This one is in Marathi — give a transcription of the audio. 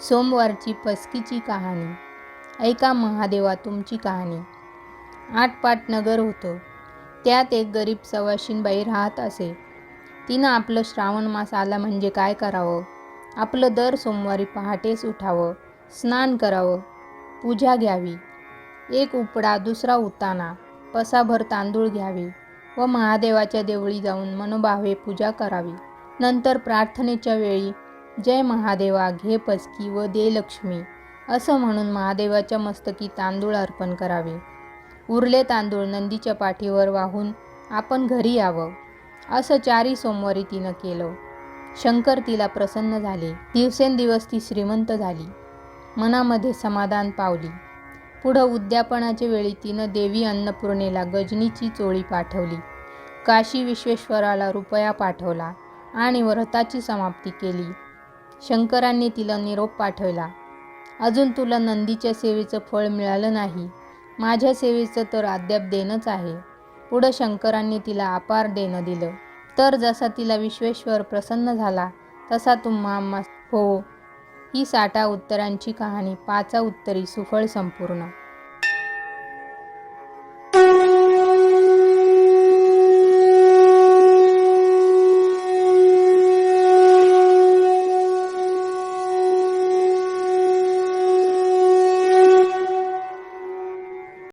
सोमवारची पस्कीची कहाणी. ऐका महादेवा तुमची कहाणी. आटपाट नगर होतं. त्यात एक गरीब सवाशिणबाई राहत असे. तिनं आपलं श्रावण मास आला म्हणजे काय करावं? आपलं दर सोमवारी पहाटेस उठावं, स्नान करावं, पूजा घ्यावी. एक उपडा, दुसरा उताना, पसाभर तांदूळ घ्यावे व महादेवाच्या देवळी जाऊन मनोभावे पूजा करावी. नंतर प्रार्थनेच्या वेळी जय महादेवा, घे पस्की व दे लक्ष्मी असं म्हणून महादेवाच्या मस्तकी तांदूळ अर्पण करावे. उरले तांदूळ नंदीच्या पाठीवर वाहून आपण घरी यावं. असं 4 सोमवारी तिनं केलं. शंकर तिला प्रसन्न झाले. दिवसेंदिवस ती श्रीमंत झाली. मनामध्ये समाधान पावली. पुढं उद्यापनाच्या वेळी तिनं देवी अन्नपूर्णेला गजनीची चोळी पाठवली. काशी विश्वेश्वराला रुपया पाठवला आणि व्रताची समाप्ती केली. शंकरांनी तिला निरोप पाठवला. अजून तुला नंदीच्या सेवेचं फळ मिळालं नाही. माझ्या सेवेचं तर अद्याप देणंच आहे. पुढं शंकरांनी तिला अपार देणं दिलं. तर जसा तिला विश्वेश्वर प्रसन्न झाला तसा तुम्हा हो. ही 60 उत्तरांची कहाणी 5 उत्तरी सुफळ संपूर्ण.